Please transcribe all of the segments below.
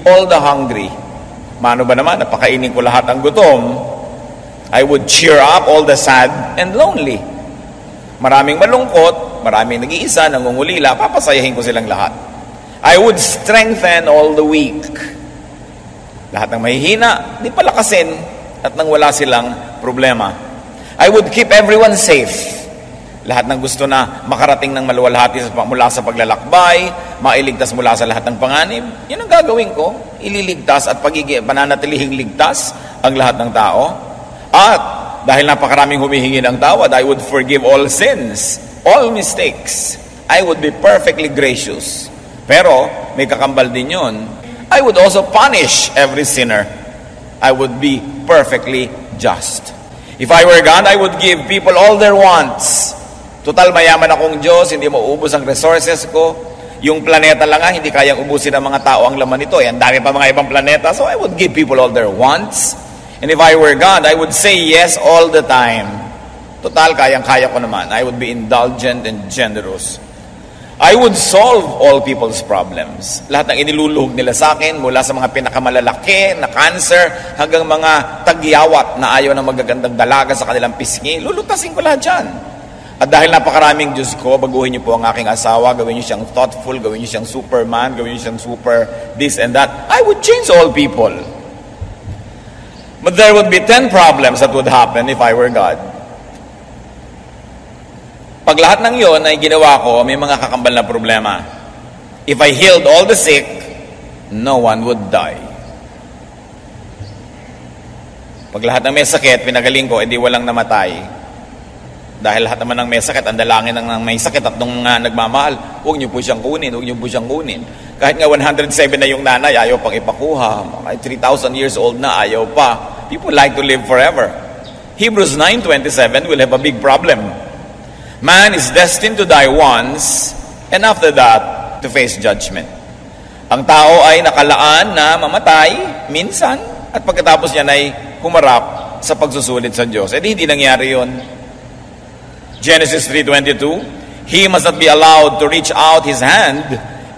all the hungry. Mano ba naman, napakainin ko lahat ang gutom. I would cheer up all the sad and lonely. Maraming malungkot, maraming nag-iisa, nangungulila, papasayahin ko silang lahat. I would strengthen all the weak. Lahat ng mahihina, di palakasin at nang wala silang problema. I would keep everyone safe. Lahat ng gusto na makarating ng maluwalhati mula sa paglalakbay, mailigtas mula sa lahat ng panganib, yun ang gagawin ko. Ililigtas at pananatilihing ligtas ang lahat ng tao. At dahil napakaraming humihingi ng tawad, I would forgive all sins, all mistakes. I would be perfectly gracious. Pero may kakambal din yun. I would also punish every sinner. I would be perfectly just. If I were God, I would give people all their wants. Total, mayaman akong Diyos, hindi mauubos ang resources ko. Yung planeta lang nga, hindi kayang ubusin ng mga tao ang laman nito. Ang dami pa mga ibang planeta. So I would give people all their wants. And if I were God, I would say yes all the time. Total, kayang-kaya ko naman. I would be indulgent and generous. I would solve all people's problems. Lahat ng iniluluhog nila sa akin, mula sa mga pinakamalalaki na cancer, hanggang mga tagyawat na ayaw ng magagandang dalaga sa kanilang pisngi, lulutasin ko lahat dyan. At dahil napakaraming Diyos ko, baguhin niyo po ang aking asawa, gawin niyo siyang thoughtful, gawin niyo siyang superman, gawin niyo siyang super this and that. I would change all people. But there would be 10 problems that would happen if I were God. Pag lahat ng yon ay ginawa ko, may mga kakambal na problema. If I healed all the sick, no one would die. Pag lahat ng may sakit, pinagaling ko, edi walang namatay. Dahil lahat naman ng may sakit, ang dalangin ng may sakit at nung nagmamahal, huwag niyo po siyang kunin, huwag niyo po siyang kunin. Kahit nga 107 na yung nanay, ayaw pang ipakuha. Kahit 3,000 years old na, ayaw pa. People like to live forever. Hebrews 9:27 will have a big problem. Man is destined to die once, and after that, to face judgment. Ang tao ay nakalaan na mamatay minsan, at pagkatapos niya ay humarap sa pagsusulit sa Diyos. Hindi nangyari yun. Genesis 3:22, he must not be allowed to reach out his hand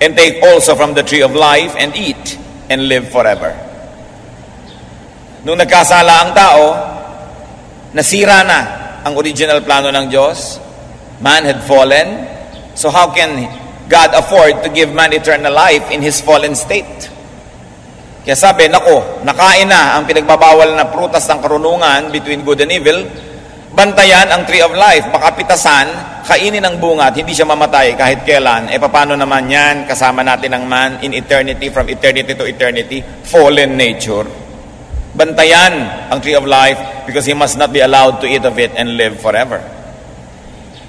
and take also from the tree of life and eat and live forever. Nung nagkasala ang tao, nasira na ang original plano ng Diyos. Man had fallen. So how can God afford to give man eternal life in his fallen state? Kaya sabi, nako, nakain na ang pinagbabawal na prutas ng karunungan between good and evil. Bantayan ang tree of life, makapitasan, kainin ang bunga at hindi siya mamatay kahit kailan. Paano naman yan? Kasama natin ang man in eternity, from eternity to eternity, fallen nature. Bantayan ang tree of life because he must not be allowed to eat of it and live forever.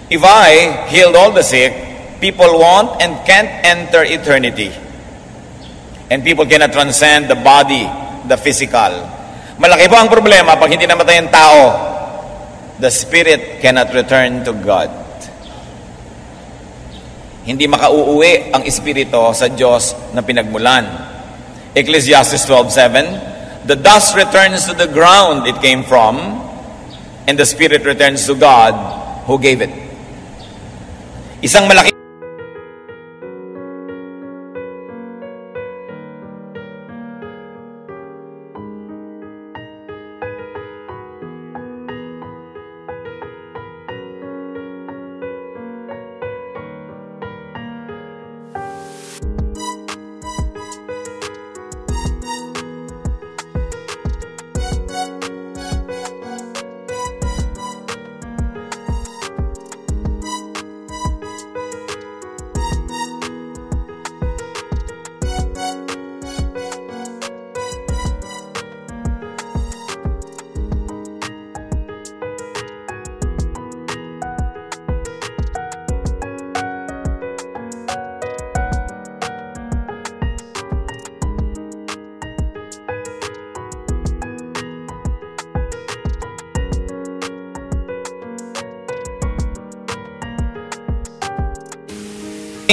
If I healed all the sick, people won't and can't enter eternity. And people cannot transcend the body, the physical. Malaki po ang problema pag hindi namatay ang tao. The spirit cannot return to God. Hindi makauuwi ang espiritu sa Diyos na pinagmulan. Ecclesiastes 12:7, the dust returns to the ground it came from, and the spirit returns to God who gave it. Isang malaki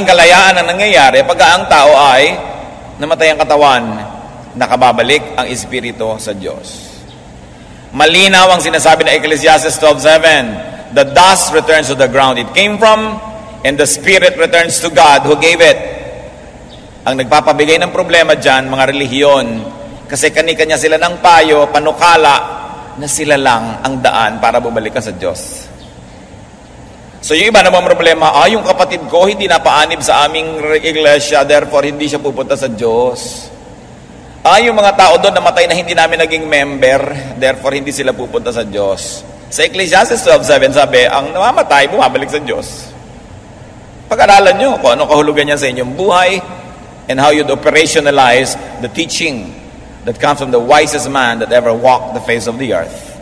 kalayaan ang nangyayari pag ang tao ay namatay ang katawan, nakababalik ang espiritu sa Diyos. Malinaw ang sinasabi ng Ecclesiastes 12:7, the dust returns to the ground it came from, and the spirit returns to God who gave it. Ang nagpapabigay ng problema dyan, mga relihiyon, kasi kani-kanya sila ng payo, panukala, na sila lang ang daan para bumalik ka sa Diyos. So yung iba namang problema, yung kapatid ko hindi napaanib sa aming iglesia, therefore hindi siya pupunta sa Diyos. Yung mga tao doon namatay na hindi namin naging member, therefore hindi sila pupunta sa Diyos. Sa Ecclesiastes 12:7 sabi, ang namamatay, bumabalik sa Diyos. Pag-aralan nyo kung ano kahulugan niya sa inyong buhay, and how you'd operationalize the teaching that comes from the wisest man that ever walked the face of the earth.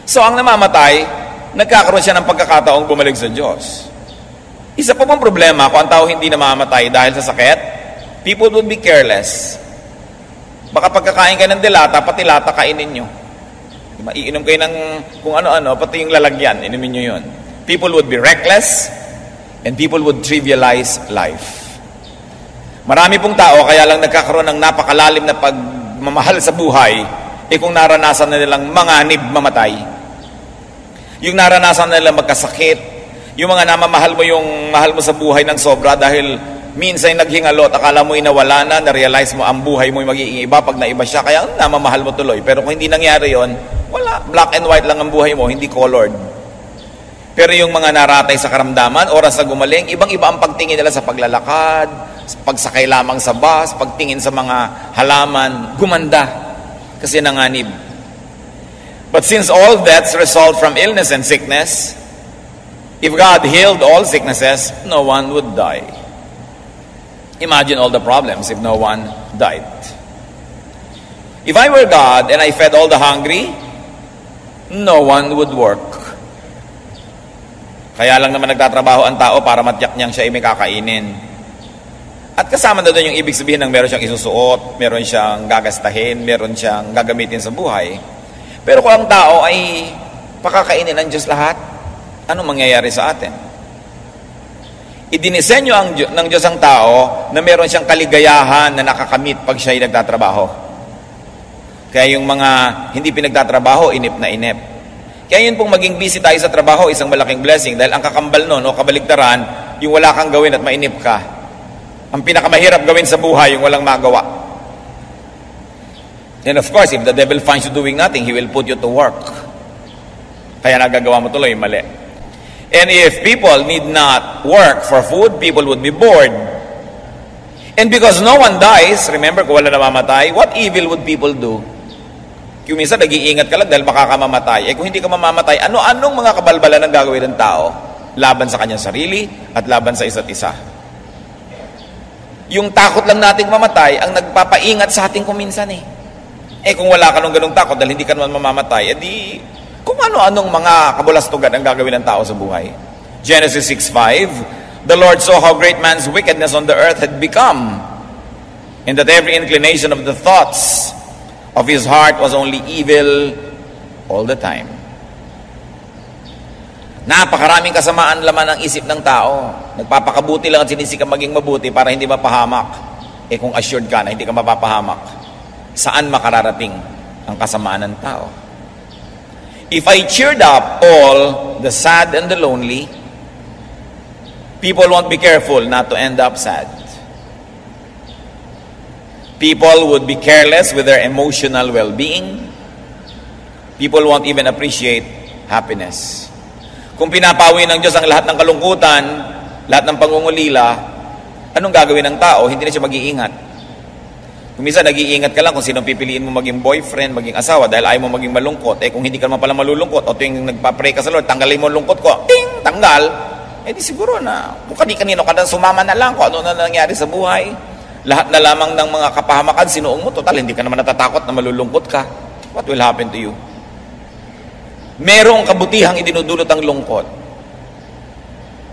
So ang namamatay, nagkakaroon siya ng pagkakataong bumalik sa Diyos. Isa pa pang problema, kung ang tao hindi namamatay dahil sa sakit, people would be careless. Baka pagkakain kayo ng dilata, pati lata kainin nyo. Iinom kayo ng kung ano-ano, pati yung lalagyan, inumin nyo yun. People would be reckless, and people would trivialize life. Marami pong tao, kaya lang nagkakaroon ng napakalalim na pagmamahal sa buhay, kung naranasan na nilang manganib, mamatay. Yung naranasan na nilang magkasakit, yung mga namamahal mo yung mahal mo sa buhay ng sobra dahil minsan naghingalot, akala mo inawala na, na-realize mo ang buhay mo yung magiging iba pag naiba siya, kaya namamahal mo tuloy. Pero kung hindi nangyari yon, wala, black and white lang ang buhay mo, hindi colored. Pero yung mga naratay sa karamdaman, oras na gumaling, ibang-iba ang pagtingin nila sa paglalakad, pagsakay lamang sa bus, pagtingin sa mga halaman, gumanda kasi nanganib. But since all deaths result from illness and sickness, if God healed all sicknesses, no one would die. Imagine all the problems if no one died. If I were God and I fed all the hungry, no one would work. Kaya lang naman nagtatrabaho ang tao para matyak niyang siya ay may kakainin. At kasama na doon yung ibig sabihin ng meron siyang isusuot, meron siyang gagastahin, meron siyang gagamitin sa buhay. Pero kung ang tao ay pakakainin ng Diyos lahat, anong mangyayari sa atin? Idinisenyo ng Diyos ang tao na meron siyang kaligayahan na nakakamit pag siya ay nagtatrabaho. Kaya yung mga hindi pinagtatrabaho, inip na inip. Kaya yun pong maging busy tayo sa trabaho, isang malaking blessing dahil ang kakambal nun o kabaligtaran, yung wala kang gawin at mainip ka. Ang pinakamahirap gawin sa buhay, yung walang magawa. And of course, if the devil finds you doing nothing, he will put you to work. Kaya nagagawa mo tuloy, mali. And if people need not work for food, people would be bored. And because no one dies, remember kung wala namamatay, what evil would people do? Kung minsan nag-iingat ka lang dahil baka ka mamatay. Kung hindi ka mamamatay, ano-anong mga kabalbalan ang gagawin ng tao? Laban sa kanyang sarili at laban sa isa't isa. Yung takot lang nating mamatay ang nagpapaingat sa ating kuminsan kung wala ka nung ganung takot dahil hindi ka naman mamamatay, edi kung ano-anong mga kabulastugan ang gagawin ng tao sa buhay. Genesis 6:5, the Lord saw how great man's wickedness on the earth had become, and that every inclination of the thoughts of his heart was only evil all the time. Napakaraming kasamaan laman ang isip ng tao. Nagpapakabuti lang at sinisikap maging mabuti para hindi mapahamak. Kung assured ka na hindi ka mapapahamak, saan makararating ang kasamaan ng tao? If I cheered up all the sad and the lonely, people won't be careful not to end up sad. People would be careless with their emotional well-being. People won't even appreciate happiness. Kung pinapawi ng Diyos ang lahat ng kalungkutan, lahat ng pangungulila, anong gagawin ng tao? Hindi na siya mag-iingat. Kung minsan nag-iingat ka lang kung sino pipiliin mo maging boyfriend, maging asawa dahil ayaw mo maging malungkot. Kung hindi ka naman pala malulungkot o tuwing nagpa-pray ka sa Lord, tanggalin mo ang lungkot ko, ting, tanggal. Di siguro na kung kanino ka na sumama na lang kung ano na nangyari sa buhay. Lahat na lamang ng mga kapahamakan, sinuong mo, total, hindi ka naman natatakot na malulungkot ka. What will happen to you? Merong kabutihang idinudulot ang lungkot.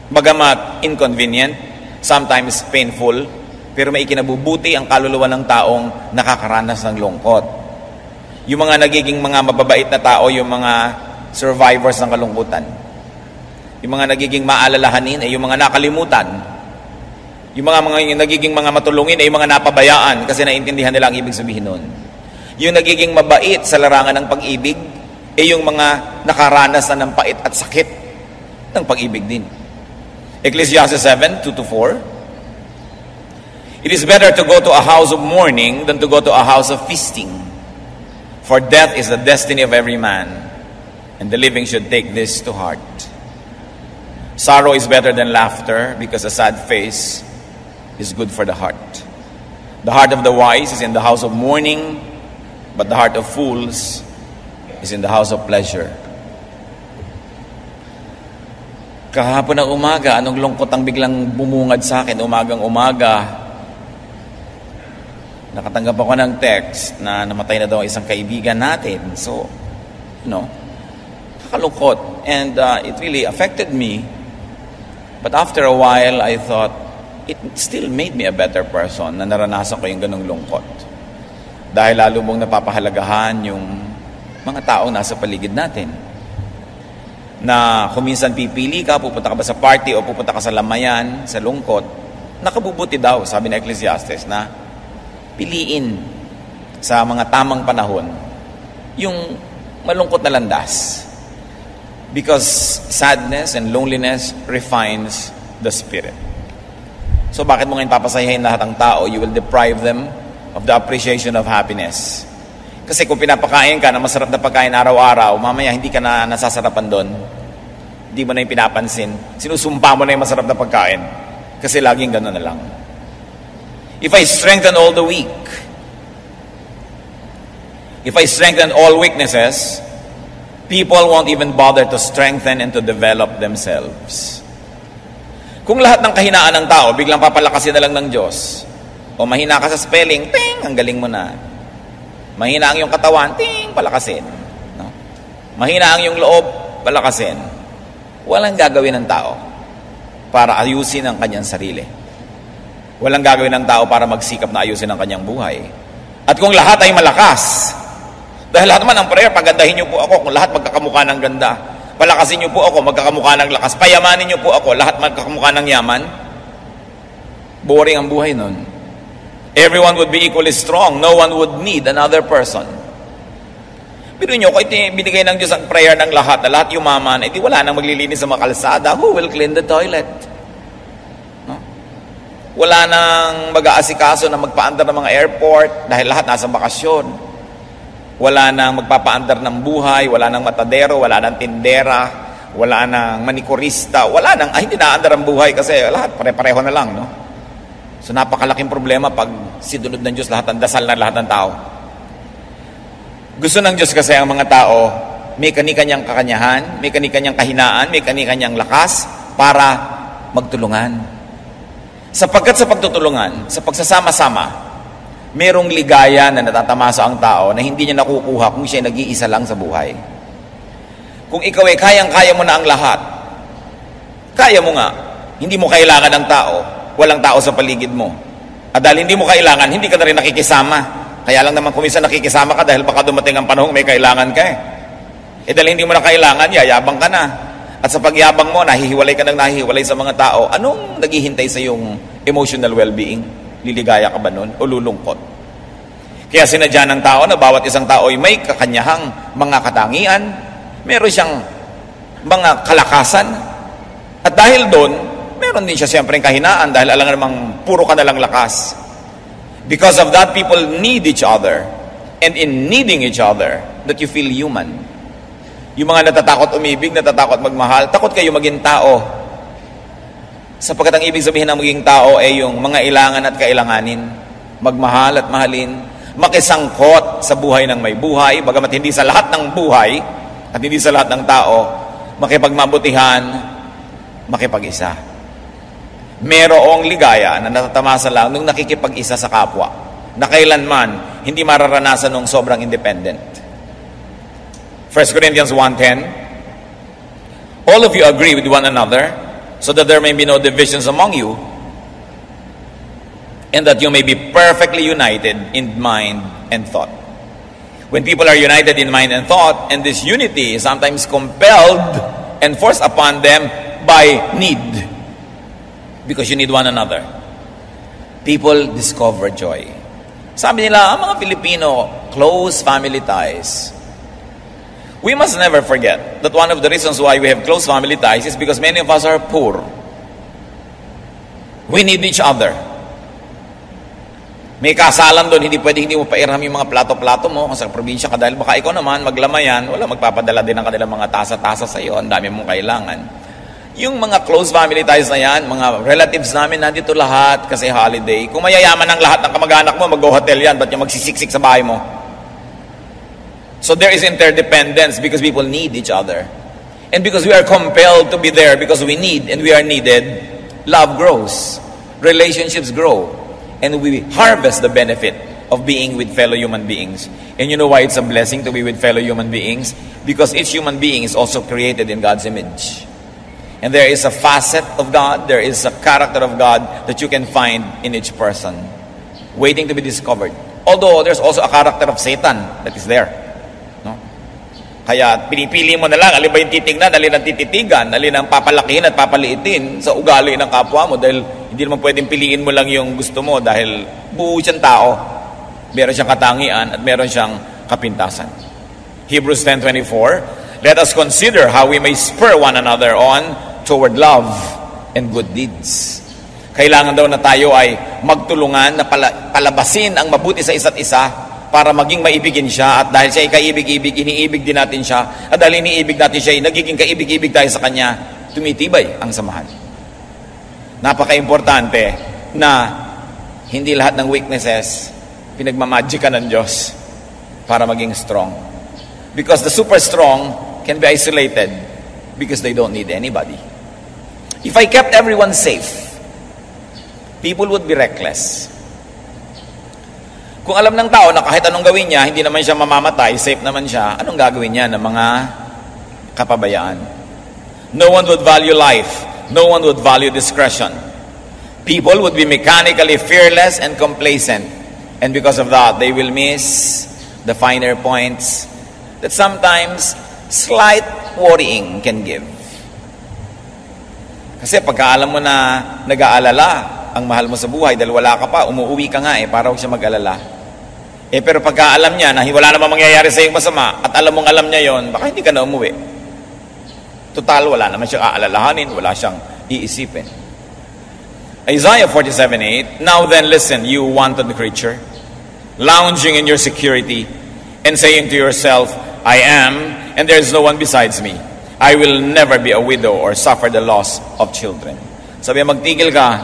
Bagamat inconvenient, sometimes painful, pero may ikinabubuti ang kaluluwa ng taong nakakaranas ng lungkot. Yung mga nagiging mga mababait na tao, yung mga survivors ng kalungkutan. Yung mga nagiging maalalahanin ay yung mga nakalimutan. Yung mga nagiging mga matulungin ay yung mga napabayaan kasi naintindihan nila ang ibig sabihin nun. Yung nagiging mabait sa larangan ng pag-ibig ay yung mga nakaranas na ng pait at sakit ng pag-ibig din. Ecclesiastes 7:2-4. It is better to go to a house of mourning than to go to a house of feasting. For death is the destiny of every man, and the living should take this to heart. Sorrow is better than laughter, because a sad face is good for the heart. The heart of the wise is in the house of mourning, but the heart of fools is in the house of pleasure. Kahapon ng umaga, anong lungkot ang biglang bumungad sa akin, umagang-umaga. Nakatanggap ako ng text na namatay na daw isang kaibigan natin. So, kakalungkot. And it really affected me. But after a while, I thought, it still made me a better person na naranasan ko yung ganong lungkot. Dahil lalo mong napapahalagahan yung mga taong nasa paligid natin. Na kung minsan pipili ka, pupunta ka ba sa party o pupunta ka sa lamayan, sa lungkot, nakabubuti daw, sabi ng Ecclesiastes, na piliin sa mga tamang panahon yung malungkot na landas. Because sadness and loneliness refines the spirit. So bakit mo ngayon papasayahin lahat ng tao? You will deprive them of the appreciation of happiness. Kasi kung pinapakain ka na masarap na pagkain araw-araw, mamaya hindi ka na nasasarapan doon. Hindi mo na yung pinapansin. Sinusumpa mo na yung masarap na pagkain. Kasi laging gano'n na lang. If I strengthen all the weak, if I strengthen all weaknesses, people won't even bother to strengthen and to develop themselves. Kung lahat ng kahinaan ng tao, biglang papalakasin na lang ng Diyos. O mahina ka sa spelling, ting, ang galing mo na. Mahina ang iyong katawan, ting, palakasin. No? Mahina ang iyong loob, palakasin. Walang gagawin ng tao para ayusin ang kanyang sarili. Walang gagawin ng tao para magsikap na ayusin ang kanyang buhay. At kung lahat ay malakas, dahil lahat naman ang prayer, pagandahin niyo po ako kung lahat magkakamukha ng ganda. Palakasin niyo po ako, magkakamukha ng lakas. Payamanin niyo po ako, lahat magkakamukha ng yaman. Boring ang buhay nun. Everyone would be equally strong. No one would need another person. Pero nyo, kung binigay ng Diyos ang prayer ng lahat, na lahat yumaman, edi wala nang maglilinis sa mga kalsada. Who will clean the toilet? No? Wala nang mag-aasikaso na magpaandar ng mga airport dahil lahat nasa bakasyon. Wala nang magpapaandar ng buhay, wala nang matadero, wala nang tindera, wala nang manikurista, wala nang, hindi naandar ang buhay kasi lahat pare-pareho na lang, no? So napakalaking problema pag sinunod ng Diyos lahat ng dasal ng lahat ng tao. Gusto ng Diyos kasi ang mga tao may kani-kanyang kakanyahan, may kani-kanyang kahinaan, may kani-kanyang lakas para magtulungan. Sapagkat sa pagtutulungan, sa pagsasama-sama, merong ligaya na natatamasa ang tao na hindi niya nakukuha kung siya nag-iisa lang sa buhay. Kung ikaw ay kayang-kaya mo na ang lahat, kaya mo nga, hindi mo kailangan ng tao, walang tao sa paligid mo. At dahil hindi mo kailangan, hindi ka na rin nakikisama. Kaya lang naman kung minsan nakikisama ka dahil baka dumating ang panahon may kailangan ka eh. Dahil hindi mo na kailangan, yayabang ka na. At sa pagyabang mo, nahihiwalay ka ng nahihiwalay sa mga tao. Anong naghihintay sa iyong emotional well-being? Liligaya ka ba nun? O lulungkot? Kaya sinadya ng tao na bawat isang tao ay may kakanyahang mga katangian, meron siyang mga kalakasan. At dahil doon, meron din siya siyempre kahinaan dahil alam namang puro ka na lang lakas. Because of that, people need each other. And in needing each other, that you feel human. Yung mga natatakot umibig, natatakot magmahal, takot kayo maging tao. Sapagkat ang ibig sabihin ng maging tao ay yung mga ilangan at kailanganin. Magmahal at mahalin. Makisangkot sa buhay ng may buhay, bagamat hindi sa lahat ng buhay at hindi sa lahat ng tao, makipagmabutihan, makipag-isa. Merong ligaya na natatamasa lang nung nakikipag-isa sa kapwa, na kailanman hindi mararanasan nung sobrang independent. 1 Corinthians 1:10, all of you agree with one another, so that there may be no divisions among you, and that you may be perfectly united in mind and thought. When people are united in mind and thought, and this unity is sometimes compelled and forced upon them by need, because you need one another, people discover joy. Sabi nila, ang mga Pilipino, close family ties. We must never forget that one of the reasons why we have close family ties is because many of us are poor. We need each other. May kasalan doon, hindi mo pairam yung mga plato-plato mo kung sa probinsya ka, dahil baka ikaw naman maglamayan, wala magpapadala din ng kanilang mga tasa-tasa sa iyo, ang dami mong kailangan. Yung mga close family ties na yan, mga relatives namin, nandito lahat kasi holiday. Kung mayayaman ang lahat ng kamag-anak mo, mag-hotel yan, ba't yung magsisiksik sa bahay mo? So there is interdependence because people need each other. And because we are compelled to be there, because we need and we are needed, love grows. Relationships grow. And we harvest the benefit of being with fellow human beings. And you know why it's a blessing to be with fellow human beings? Because each human being is also created in God's image. And there is a facet of God, there is a character of God that you can find in each person, waiting to be discovered. Although there's also a character of Satan that is there. No? Kaya pinipili mo na lang, alin ba yung titignan, alin ang tititigan, alin ang papalakihin at papaliitin sa ugali ng kapwa mo, dahil hindi naman pwedeng piliin mo lang yung gusto mo dahil buo siyang tao. Meron siyang katangian at meron siyang kapintasan. Hebrews 10:24, let us consider how we may spur one another on toward love and good deeds. Kailangan daw na tayo ay magtulungan na palabasin ang mabuti sa isa't isa para maging maibigin siya, at dahil siya ay kaibig-ibig, iniibig din natin siya, at dahil iniibig natin siya, nagiging kaibig-ibig tayo sa kanya, tumitibay ang samahan. Napaka-importante na hindi lahat ng weaknesses pinagmamagikan ng Diyos para maging strong. Because the super strong can be isolated because they don't need anybody. If I kept everyone safe, people would be reckless. Kung alam ng tao na kahit anong gawin niya, hindi naman siya mamamatay, safe naman siya, anong gagawin niya ng mga kapabayaan? No one would value life. No one would value discretion. People would be mechanically fearless and complacent. And because of that, they will miss the finer points that sometimes slight worrying can give. Kasi pagka alam mo na nag-aalala ang mahal mo sa buhay dahil wala ka pa, umuwi ka nga para huwag siya mag-alala. Pero pagka alam niya na wala namang mangyayari sa iyong masama at alam niya yon, baka hindi ka na umuwi. Total, wala naman siyang aalalahanin, wala siyang iisipin. Isaiah 47:8, now then listen, you wanton creature, lounging in your security and saying to yourself, I am, and there is no one besides me. I will never be a widow or suffer the loss of children. Sabi, magtigil ka,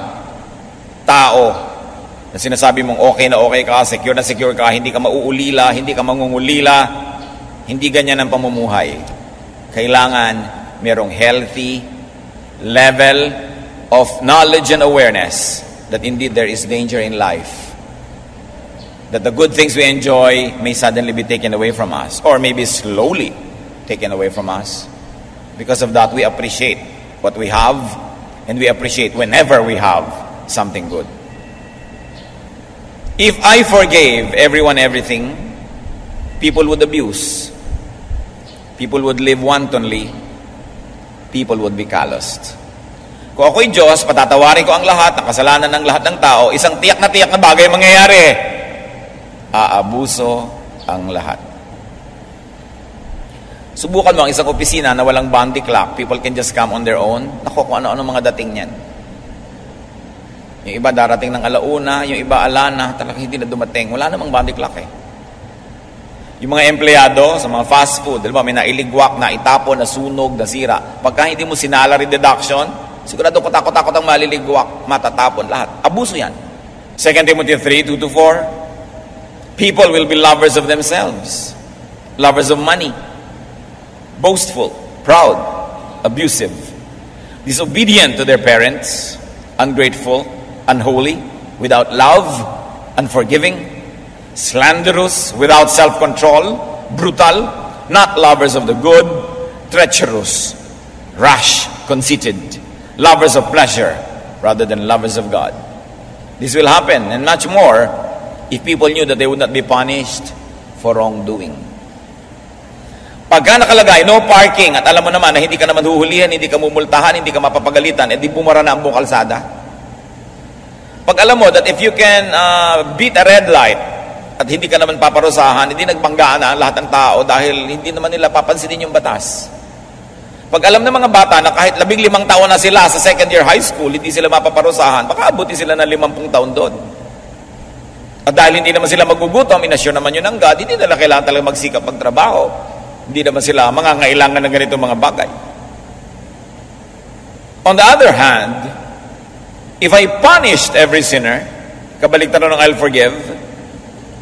tao, na sinasabi mong okay ka, secure na secure ka, hindi ka mauulila, hindi ka mangungulila, hindi ganyan ang pamumuhay. Kailangan merong healthy level of knowledge and awareness that indeed there is danger in life. That the good things we enjoy may suddenly be taken away from us, or maybe slowly taken away from us. Because of that, we appreciate what we have, and we appreciate whenever we have something good. If I forgave everyone everything, people would abuse. People would live wantonly. People would be calloused. Kung ako'y Diyos, patatawarin ko ang lahat, ang kasalanan ng lahat ng tao, isang tiyak na bagay mangyayari. Aabuso ang lahat. Subukan mo ang isang opisina na walang boundary clock. People can just come on their own. Naku, kung ano-ano mga dating niyan. Yung iba darating ng alauna, yung iba alana, talagang hindi na dumating. Wala namang boundary clock eh. Yung mga empleyado sa mga fast food, diba, may nailigwak, naitapon, nasunog, nasira. Pagka hindi mo sinalary deduction, sigurado patakot-takot ang maliligwak, matatapon lahat. Abuso yan. 2 Timothy 3:2-4. People will be lovers of themselves, lovers of money, boastful, proud, abusive, disobedient to their parents, ungrateful, unholy, without love, unforgiving, slanderous, without self-control, brutal, not lovers of the good, treacherous, rash, conceited, lovers of pleasure rather than lovers of God. This will happen and much more if people knew that they would not be punished for wrongdoing. Pagka nakalagay, no parking, at alam mo naman na hindi ka naman huhulihan, hindi ka mumultahan, hindi ka mapapagalitan, edi bumara na ang buong kalsada. Pag alam mo that if you can beat a red light at hindi ka naman paparusahan, hindi nagbanggaan na ang lahat ng tao dahil hindi naman nila papansinin yung batas. Pag alam ng mga bata na kahit 15 taon na sila sa second year high school, hindi sila mapaparusahan, baka abuti sila ng 50 taon doon. At dahil hindi naman sila magugutom, inasure naman yun ng God, hindi nila kailangan talaga magsikap magtrabaho. Hindi naman sila mangangailangan ng ganito mga bagay. On the other hand, if I punished every sinner, kabaliktaran ng I'll forgive,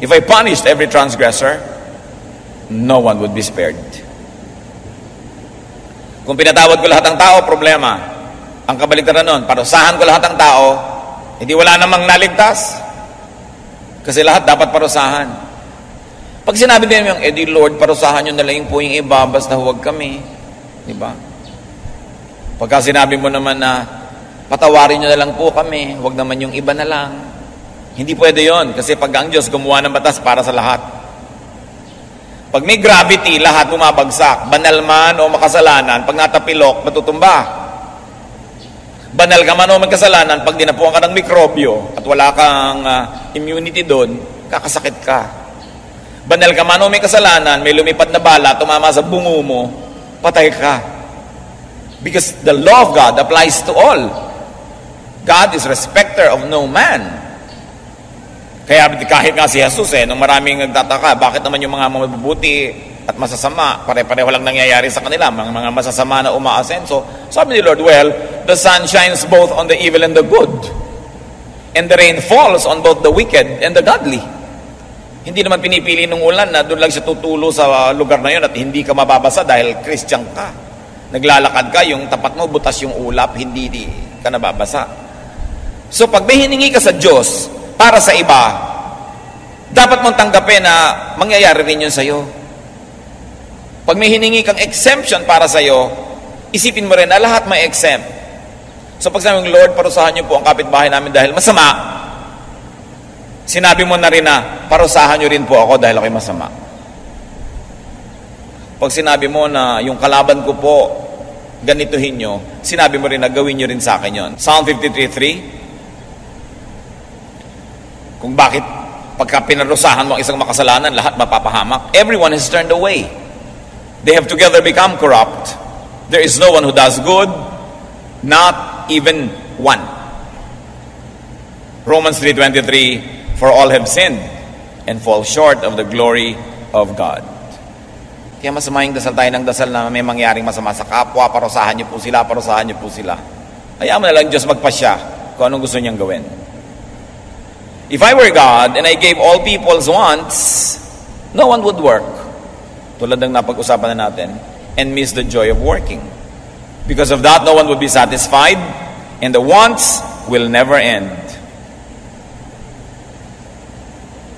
if I punished every transgressor, no one would be spared. Kung pinatawad ko lahat ng tao, problema. Ang kabaliktaran nun, parusahan ko lahat ng tao, hindi wala namang naligtas. Kasi lahat dapat parusahan. Pag sinabi din yung, di Lord, parusahan nyo na lang po yung iba, basta huwag kami. Diba? Pagka sinabi mo naman na, patawarin nyo na lang po kami, huwag naman yung iba na lang. Hindi pwede yon, kasi pag ang Diyos gumawa ng batas para sa lahat. Pag may gravity, lahat bumabagsak. Banal man o makasalanan, pag natapilok, matutumba. Banal ka man o may kasalanan, pag dinapuan ka ng mikrobyo at wala kang immunity doon, kakasakit ka. Banal ka man o may kasalanan, may lumipad na bala, tumama sa bungo mo, patay ka. Because the law of God applies to all. God is respecter of no man. Kaya kahit nga si Jesus nung maraming nagtataka, bakit naman yung mga mabubuti at masasama, pare-pareho lang nangyayari sa kanila, mga masasama na umaasenso. Sabi ni Lord, well, the sun shines both on the evil and the good. And the rain falls on both the wicked and the godly. Hindi naman pinipili ng ulan na doon lang siya tutulo sa lugar na yun at hindi ka mababasa dahil Christian ka. Naglalakad ka, yung tapat mo, butas yung ulap, hindi ka nababasa. So pag may hiningi ka sa Diyos para sa iba, dapat mong tanggapin na mangyayari rin yun sa'yo. Pag may hiningi kang exemption para sa'yo, isipin mo rin na lahat may exempt. So pag sabi ng Lord, parusahan niyo po ang kapitbahay namin dahil masama, sinabi mo na rin na, parusahan niyo rin po ako dahil ako'y masama. Pag sinabi mo na yung kalaban ko po, ganituhin nyo, sinabi mo rin na gawin nyo rin sa akin yun. Psalm 53:3, kung bakit pagka pinarusahan mo ang isang makasalanan, lahat mapapahamak. Everyone has turned away. They have together become corrupt. There is no one who does good, not even one. Romans 3:23, for all have sinned and fall short of the glory of God. Kaya masama yung dasal tayo ng dasal na may mangyaring masama sa kapwa, parusahan niyo po sila, parusahan niyo po sila. Hayaan mo na lang Diyos magpasya kung anong gusto niyang gawin. If I were God and I gave all people's wants, no one would work. Tulad ng napag-usapan na natin, and miss the joy of working. Because of that, no one would be satisfied, and the wants will never end.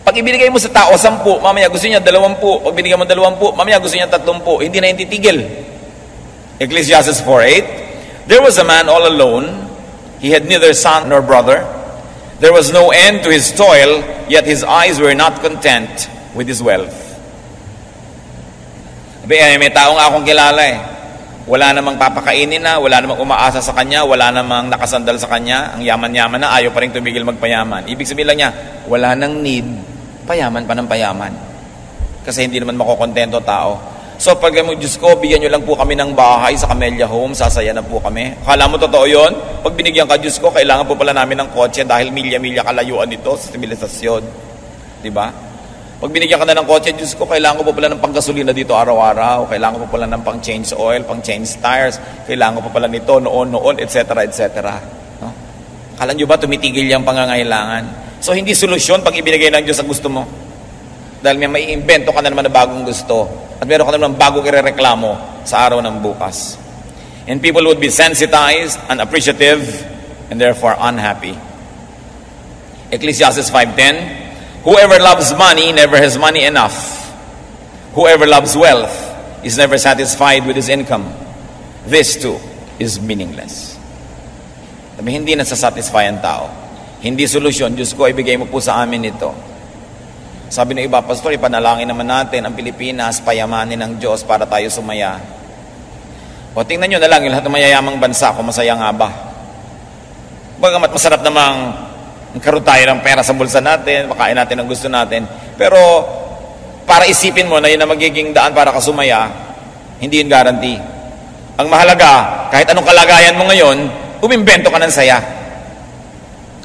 Pag ibinigay mo sa tao 10, mamaya gusto niya 20. Pag binigay mo 20, mamaya gusto niya 30. Hindi na yung titigil. Ecclesiastes 4:8, there was a man all alone. He had neither son nor brother. There was no end to his toil, yet his eyes were not content with his wealth. May tao nga akong kilala Wala namang papakainin na, wala namang umaasa sa kanya, wala namang nakasandal sa kanya. Ang yaman-yaman na, ayaw pa rin tumigil magpayaman. Ibig sabihin lang niya, wala nang need, payaman pa ng payaman. Kasi hindi naman makokontento tao. So pag mo, Diyos ko, bigyan nyo lang po kami ng bahay sa Camellia Home, sasaya na po kami. Akala mo totoo yun? Pag binigyan ka, Diyos ko, kailangan po pala namin ng kotse dahil milya-milya kalayuan dito sa sibilisasyon. Diba? Pag binigyan ka na ng kotse, Diyos ko, kailangan ko po pala ng panggasolina dito araw-araw, kailangan ko po pala ng pang-change oil, pang-change tires, kailangan ko po pala nito, noon, etc., etc. No? Akala nyo ba tumitigil yung pangangailangan? So, hindi solusyon pag ibinigay ng Diyos ang gusto mo. Dahil may invento ka na naman na bagong gusto at meron ka na naman bagong irereklamo sa araw ng bukas. And people would be sensitized, unappreciative, and therefore unhappy. Ecclesiastes 5:10, whoever loves money never has money enough. Whoever loves wealth is never satisfied with his income. This too is meaningless. Sabi, hindi nasasatisfy ang tao. Hindi solusyon. Diyos ko, ibigay mo po sa amin ito. Sabi ng iba, Pastor, ipanalangin naman natin ang Pilipinas, payamanin ng Diyos para tayo sumaya. O tingnan nyo na lang yung lahat ng mayayamang bansa kung masaya nga ba. Bagamat masarap namang karoon tayo ng pera sa bulsa natin, makain natin ang gusto natin. Pero para isipin mo na yun na magiging daan para kasumaya, hindi yun guarantee. Ang mahalaga, kahit anong kalagayan mo ngayon, umimbento ka ng saya.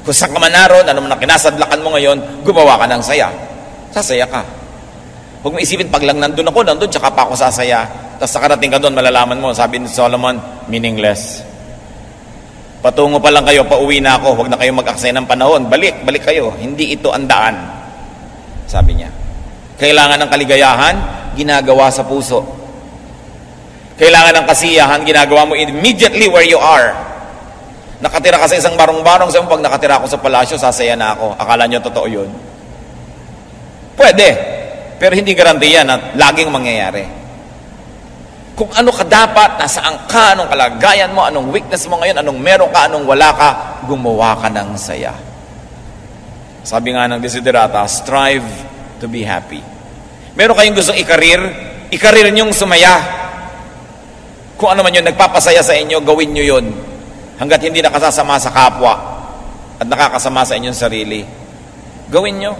Kung saan ka man naroon, ano man ang kinasadlakan mo ngayon, gumawa ka ng saya. Sasaya ka. Huwag mo isipin, pag lang nandun ako, tsaka pa ako sasaya. Tapos nakarating ka doon, malalaman mo, sabi ni Solomon, meaningless. Patungo pa lang kayo, pauwi na ako, huwag na kayo mag-aksaya ng panahon. Balik kayo. Hindi ito ang daan. Sabi niya. Kailangan ng kaligayahan, ginagawa sa puso. Kailangan ng kasiyahan, ginagawa mo immediately where you are. Nakatira ka sa isang barong-barong, sabi mo, pag nakatira ako sa palasyo, sasaya na ako. Akala nyo totoo yun? Pwede. Pero hindi garantiya na laging mangyayari. Kung ano ka dapat, nasaan ka, anong kalagayan mo, anong weakness mo ngayon, anong meron ka, anong wala ka, gumawa ka ng saya. Sabi nga ng Desiderata, strive to be happy. Meron kayong gustong ikarir nyong sumaya. Kung ano man yun, nagpapasaya sa inyo, gawin nyo yun. Hanggat hindi nakasasama sa kapwa at nakakasama sa inyong sarili. Gawin nyo.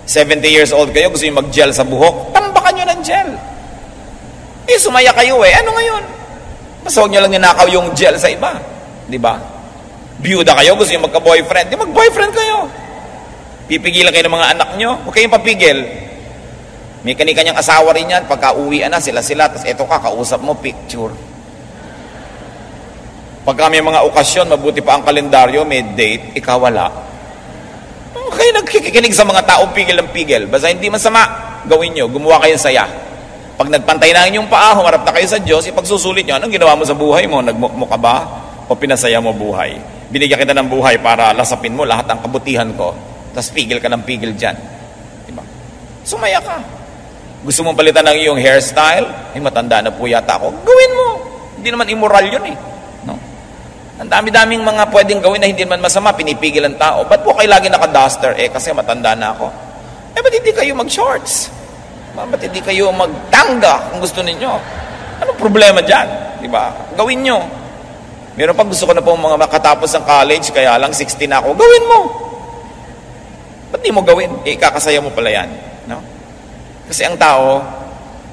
70 years old kayo, gusto nyo mag-gel sa buhok, tambakan nyo ng gel. Sumaya kayo Ano ngayon? Mas huwag nyo lang ninakaw yung gel sa iba. Di ba? Biyuda kayo, gusto nyo magka-boyfriend. Di mag-boyfriend kayo. Pipigilan kayo ng mga anak nyo. Huwag kayong papigil. May kani-kanyang asawa rin yan. Pagka uwian na sila, tapos eto ka, kausap mo, picture. Pagka may mga okasyon, mabuti pa ang kalendaryo, may date, ikaw wala. Okay, nagkikinig sa mga tao, pigil ng pigil. Basta hindi masama, gawin nyo, gumawa kayo saya. Pag nagpantay na inyong paa, humarap na kayo sa Diyos, ipagsusulit nyo, anong ginawa mo sa buhay mo? Nagmukmo ka ba? O pinasaya mo buhay? Binigyan kita ng buhay para lasapin mo lahat ng kabutihan ko. Tapos pigil ka ng pigil dyan. Diba? Sumaya ka. Gusto mong palitan ng iyong hairstyle? Matanda na po yata ako. Gawin mo. Hindi naman immoral yun No? Ang dami-daming mga pwedeng gawin na hindi naman masama, pinipigil ang tao. Ba't po kayo lagi naka-duster? Kasi matanda na ako. Ba't hindi kayo mag-shorts? Ba't hindi kayo magtangga kung gusto ninyo? Anong problema dyan? Diba? Gawin nyo. Meron pa gusto ko na po mga makatapos ng college, kaya lang 16 na ako. Gawin mo. Ba't di mo gawin? Ikakasaya mo pala yan. No? Kasi ang tao,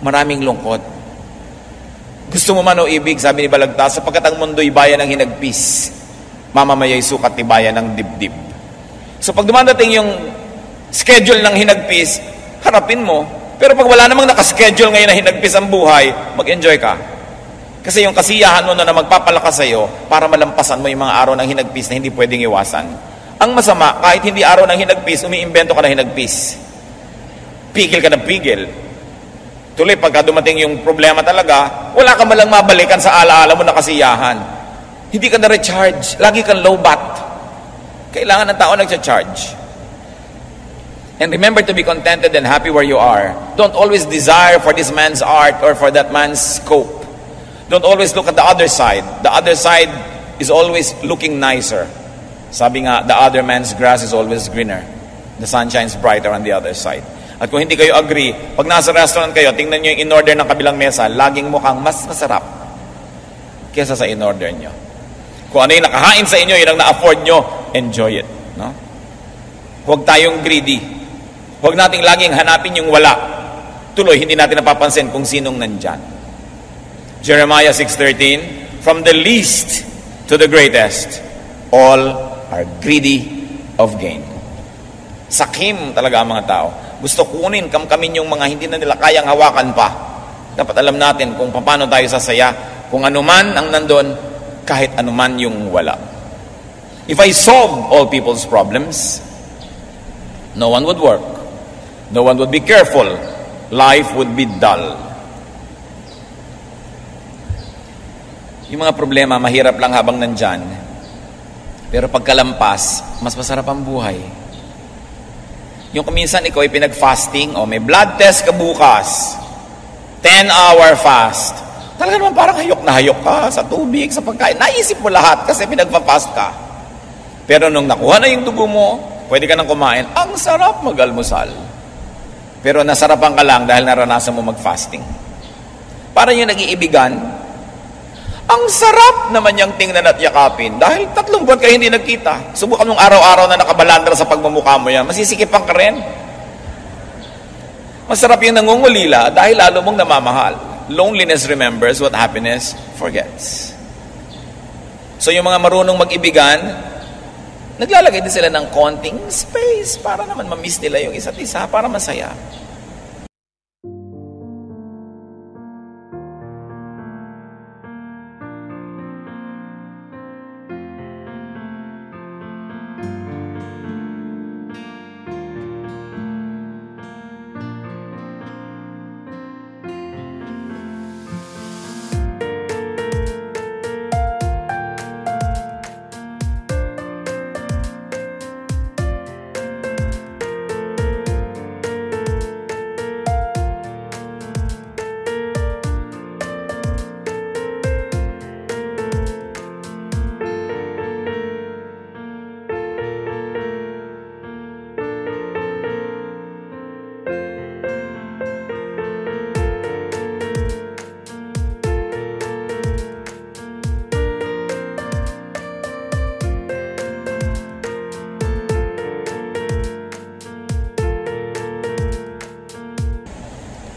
maraming lungkot. Gusto mo man o ibig, sabi ni Balagtas, sapagkat ang mundo'y bayan ng hinagpis, mamamaya'y sukat ni bayan ng dibdib. So pag dumadating yung schedule ng hinagpis, harapin mo. Pero pag wala namang nakaschedule ngayon na hinagpis ang buhay, mag-enjoy ka. Kasi yung kasiyahan mo na magpapalakas sa'yo para malampasan mo yung mga araw ng hinagpis na hindi pwedeng iwasan. Ang masama, kahit hindi araw ng hinagpis, umiimbento ka ng hinagpis. Pigil ka ng pigil. Tuloy, pagka dumating yung problema talaga, wala ka malang mabalikan sa alaala mo na kasiyahan. Hindi ka na-recharge. Lagi kang low bat. Kailangan ng tao nag-charge. And remember to be contented and happy where you are. Don't always desire for this man's art or for that man's scope. Don't always look at the other side. The other side is always looking nicer. Sabi nga, the other man's grass is always greener. The sun shines brighter on the other side. At kung hindi kayo agree, pag nasa restaurant kayo, tingnan nyo yung in-order ng kabilang mesa, laging mukhang mas masarap kesa sa in-order nyo. Kung ano yung nakahain sa inyo, yun ang na-afford nyo, enjoy it. No? Huwag tayong greedy. Huwag nating laging hanapin yung wala. Tuloy, hindi natin napapansin kung sinong nandyan. Jeremiah 6:13, from the least to the greatest, all are greedy of gain. Sakim talaga ang mga tao. Gusto kunin, kamkamin yung mga hindi na nila kayang hawakan pa. Dapat alam natin kung paano tayo sasaya, kung anuman ang nandun, kahit anuman yung wala. If I solve all people's problems, no one would work. No one would be careful. Life would be dull. Yung mga problema, mahirap lang habang nandyan. Pero pagkalampas, mas masarap ang buhay. Yung kuminsan ikaw ay pinag-fasting, may blood test ka bukas, 10-hour fast. Talaga naman parang hayok na hayok ka sa tubig, sa pagkain. Naisip mo lahat kasi pinag-fast ka. Pero nung nakuha na yung dugo mo, pwede ka nang kumain. Ang sarap mag-almusal. Pero nasarapan ka lang dahil naranasan mo mag-fasting. Parang yung nag-iibigan, ang sarap naman niyang tingnan at yakapin. Dahil 3 buwan kayo hindi nagkita. Subukan mong araw-araw na nakabalandra sa pagmamukha mo yan. Masisikipan ka rin. Masarap yung nangungulila dahil lalo mong namamahal. Loneliness remembers what happiness forgets. So yung mga marunong mag-ibigan, naglalagay din sila ng konting space para naman ma-miss nila yung isa't isa, para masaya.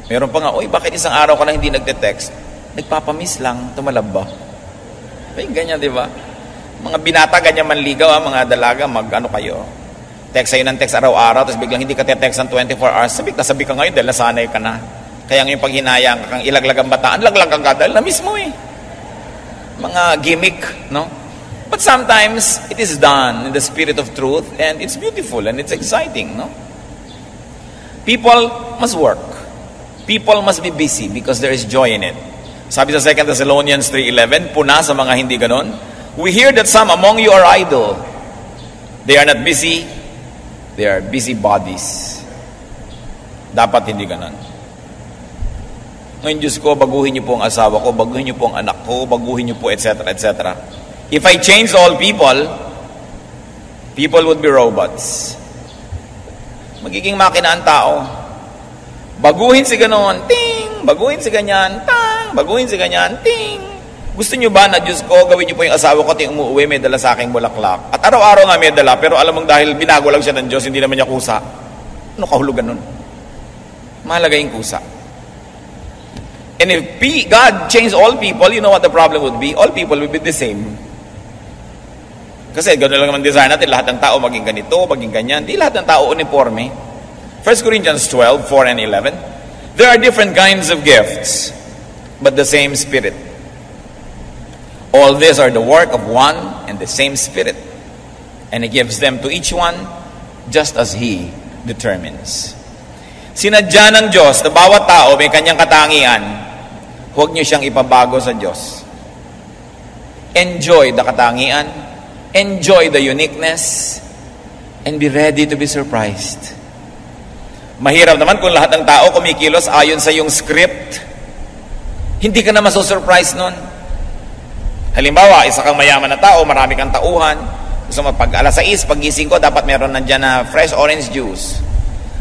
Meron pa nga, bakit isang araw ka na hindi nagte-text? Nagpapamiss lang, tumalab ba? May ganyan, di ba? Mga binata, ganyan manligaw, mga dalaga, ano kayo? Text sa'yo ng text araw-araw, tapos biglang hindi ka te-text ng 24 hours, sabi ka ngayon dahil nasanay ka na. Kaya ngayon pag hinayang ka kang ilaglag ang bataan, laglag ka dahil na-miss mo eh. Mga gimmick, no? But sometimes, it is done in the spirit of truth, and it's beautiful, and it's exciting, no? People must work. People must be busy because there is joy in it. Sabi sa 2 Thessalonians 3:11, puna sa mga hindi ganon, we hear that some among you are idle. They are not busy, they are busy bodies. Dapat hindi ganon. Ngayon, Diyos ko, baguhin niyo po ang asawa ko, baguhin niyo po ang anak ko, baguhin niyo po, etc., etc. If I change all people, people would be robots. Magiging makina ang tao. Baguhin si ganon, ting! Baguhin si ganyan, tang! Baguhin si ganyan, ting! Gusto nyo ba na, Diyos ko, gawin nyo po yung asawa ko ting umuwi, may dala sa aking bulaklak. At araw-araw nga may dala, pero alam mong dahil binago lang siya ng Diyos, hindi naman niya kusa. Ano kahulugan nun? Mahalaga yung kusa. And if God changed all people, you know what the problem would be? All people would be the same. Kasi gano'n lang naman design natin, lahat ng tao maging ganito, maging ganyan. Di lahat ng tao uniforme. 1 Corinthians 12, 4 and 11. There are different kinds of gifts, but the same Spirit. All these are the work of one and the same Spirit. And He gives them to each one just as He determines. Sinadya ng Diyos na bawat tao may kanyang katangian. Huwag niyo siyang ipabago sa Diyos. Enjoy the katangian. Enjoy the uniqueness. And be ready to be surprised. Mahirap naman kung lahat ng tao kumikilos ayon sa iyong script. Hindi ka na masusurprise nun. Halimbawa, isa kang mayaman na tao, marami kang tauhan. Gusto mo, pag alas 6, pagising ko, dapat meron nandyan na fresh orange juice.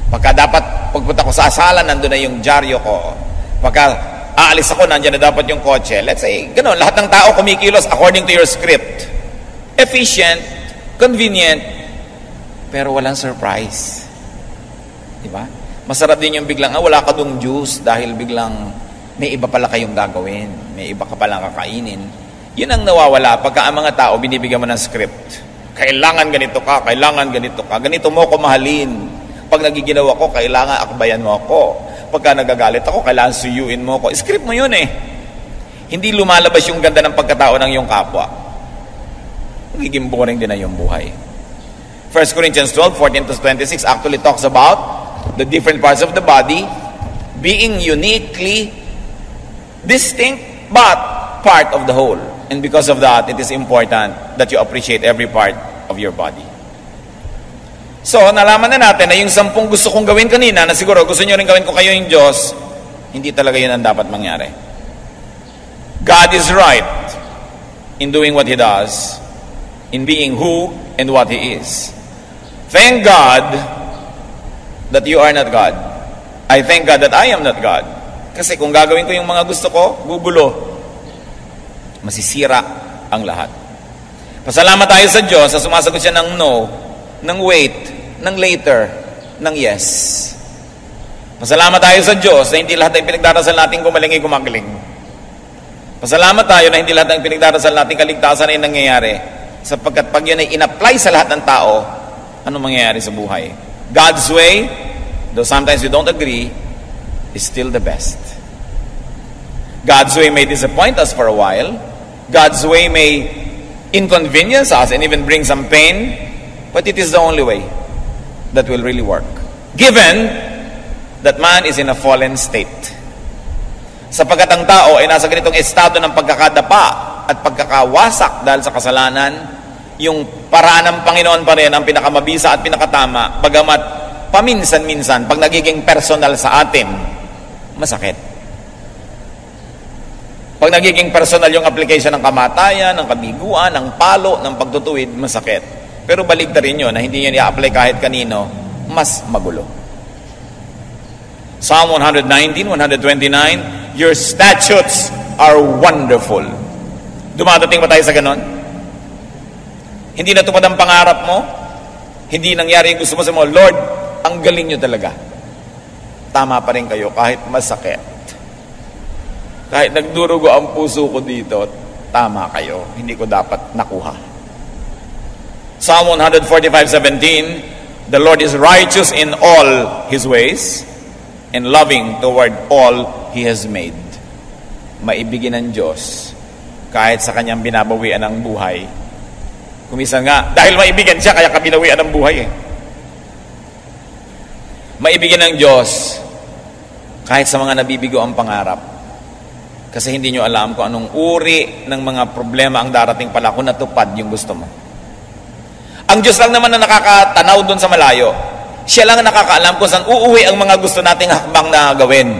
Pagka dapat, pagpunta ko sa sala, nandun na yung dyaryo ko. Pagka aalis ako, nandyan na dapat yung kotse. Let's say, ganun, lahat ng tao kumikilos according to your script. Efficient, convenient, pero walang surprise. Diba? Masarap din yung biglang, wala ka dong juice dahil biglang may iba pala kayong gagawin. May iba ka palang kakainin. Yun ang nawawala pagka ang mga tao binibigyan mo ng script. Kailangan ganito ka, kailangan ganito ka. Ganito mo ko mahalin. Pag nagiginawa ko, kailangan akbayan mo ako. Pagka nagagalit ako, kailangan suyuin mo ako. Script mo yun eh. Hindi lumalabas yung ganda ng pagkatao ng iyong kapwa. Magiging boring din na yung buhay. 1 Corinthians 12, 14 to 26 actually talks about the different parts of the body being uniquely distinct but part of the whole. And because of that, it is important that you appreciate every part of your body. So, nalaman na natin na yung 10 gusto kong gawin kanina, na siguro gusto nyo rin gawin ko kayo yung Diyos, hindi talaga yun ang dapat mangyari. God is right in doing what He does, in being who and what He is. Thank God that you are not God. I thank God that I am not God. Kasi kung gagawin ko yung mga gusto ko, gugulo. Masisira ang lahat. Pasalamat tayo sa Diyos sa sumasagot siya ng no, ng wait, ng later, ng yes. Pasalamat tayo sa Diyos na hindi lahat ng pinagdarasal natin gumaling ay gumagaling. Pasalamat tayo na hindi lahat ng pinagdarasal natin kaligtasan ay nangyayari. Sapagkat pag yun ay in-apply sa lahat ng tao, ano mangyayari sa buhay? God's way, though sometimes we don't agree, is still the best. God's way may disappoint us for a while. God's way may inconvenience us and even bring some pain, but it is the only way that will really work. Given that man is in a fallen state. Sapagkat ang tao ay nasa ganitong estado ng pagkakadapa at pagkakawasak dahil sa kasalanan, yung paraan ng Panginoon pa rin ang pinakamabisa at pinakatama, bagamat paminsan-minsan, pag nagiging personal sa atin, masakit. Pag nagiging personal yung application ng kamatayan, ng kabiguan, ng palo, ng pagtutuwid, masakit. Pero balik na rin yun na hindi yun i-apply kahit kanino, mas magulo. Psalm 119, 129, your statutes are wonderful. Dumadating ba tayo sa ganon? Hindi natupad ang pangarap mo? Hindi nangyari yung gusto mo sa mo, Lord, ang galing nyo talaga. Tama pa rin kayo kahit masakit. Kahit nagdurugo ang puso ko dito, tama kayo. Hindi ko dapat nakuha. Psalm 145:17, the Lord is righteous in all His ways and loving toward all He has made. Maibigin ng Diyos kahit sa kanyang binabawian ng buhay. Kumisan nga, dahil maibigan siya, kaya kabinawian ng buhay eh. Maibigin ng Diyos kahit sa mga nabibigo ang pangarap. Kasi hindi nyo alam kung anong uri ng mga problema ang darating pala kung natupad yung gusto mo. Ang Diyos lang naman na nakakatanaw doon sa malayo. Siya lang ang nakakaalam kung saan uuwi ang mga gusto nating hakbang na gawin.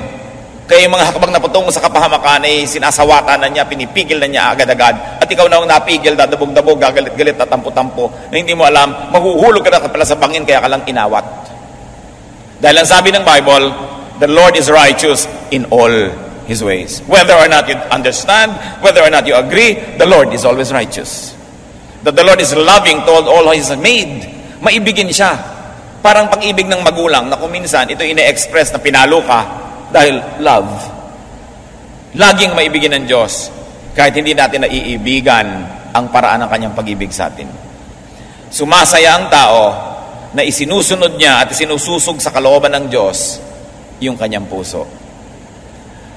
Kaya yung mga hakbang na patungo sa kapahamakan ay sinasawatan na niya, pinipigil na niya agad-agad. At ikaw na ang napigil, dadabog-dabog, gagalit-galit at tampo-tampo na hindi mo alam, mahuhulog ka na pala sa bangin kaya ka lang inawat. Dahil ang sabi ng Bible, the Lord is righteous in all His ways. Whether or not you understand, whether or not you agree, the Lord is always righteous. That the Lord is loving toward all He has made. Maibigin siya. Parang pag-ibig ng magulang na kung minsan ito ine-express na pinalo ka dahil love. Laging maibigin ng Diyos kahit hindi natin naiibigan ang paraan ng kanyang pag-ibig sa atin. Sumasaya ang tao na isinusunod niya at isinususog sa kalooban ng Diyos yung kanyang puso.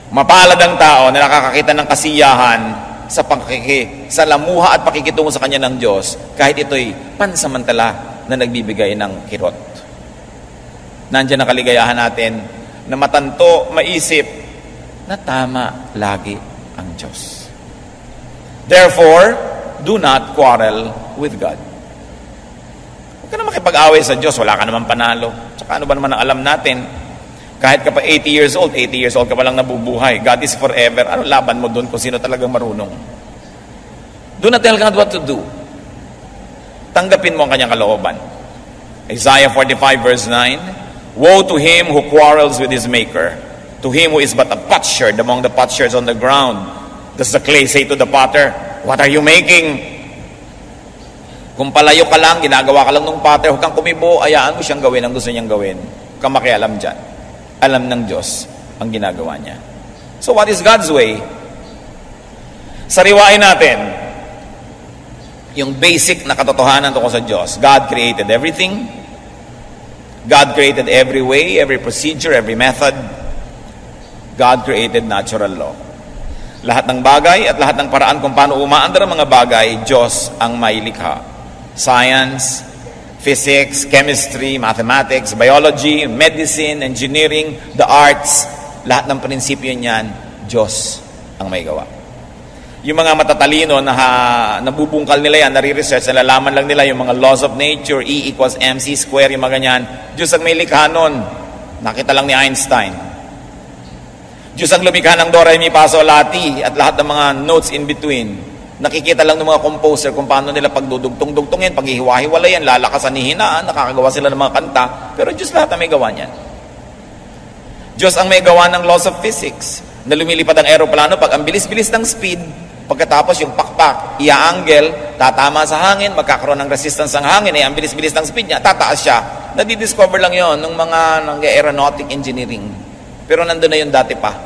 Mapalad ang tao na nakakakita ng kasiyahan sa lamuha at pakikitungo sa kanya ng Diyos kahit ito'y pansamantala na nagbibigay ng kirot. Nandiyan ang kaligayahan natin na matanto, maisip na tama lagi ang Diyos. Therefore, do not quarrel with God. Huwag ka na makipag-away sa Diyos, wala ka naman panalo. Tsaka ano ba naman ang alam natin? Kahit ka pa 80 years old ka pa lang nabubuhay. God is forever. Ano laban mo doon kung sino talagang marunong? Do not tell God what to do. Tanggapin mo ang kanyang kalooban. Isaiah 45 verse 9, woe to him who quarrels with his maker, to him who is but a potsherd among the potsherds on the ground. Does the clay say to the potter, what are you making? Kung palayo ka lang, ginagawa ka lang ng potter, huwag kang kumibo, ayaan mo siyang gawin ang gusto niyang gawin. Huwag kang makialam dyan. Alam ng Diyos ang ginagawa niya. So what is God's way? Sariwain natin yung basic na katotohanan tungkol sa Diyos. God created everything. God created every way, every procedure, every method. God created natural law. Lahat ng bagay at lahat ng paraan kung paano umaandar ang mga bagay, Diyos ang may likha. Science, physics, chemistry, mathematics, biology, medicine, engineering, the arts, lahat ng prinsipyo niyan, Diyos ang may gawa. Yung mga matatalino na nabubungkal nila yan, nare-research, nalalaman lang nila yung mga laws of nature, E equals MC square, yung mga ganyan. Diyos ang may likha nun. Nakita lang ni Einstein. Diyos ang lumikha ng Do, Re, Mi, Fa, Sol, La, Ti at lahat ng mga notes in between. Nakikita lang ng mga composer kung paano nila pagdudugtong-dugtongin, paghihiwa-hiwalayan, lalakasan, hihinaan, nakakagawa sila ng mga kanta. Pero Diyos lahat ang may gawa niyan. Diyos ang may gawa ng laws of physics. Na lumilipad ang aeroplano pag ang bilis-bilis ng speed, pagkatapos yung pakpak, ia-angle, tatama sa hangin, magkakaroon ng resistance ang hangin, ang bilis-bilis ng speed niya, tataas siya. Nadidiscover lang yon ng mga aeronautic engineering. Pero nandun na yun dati pa.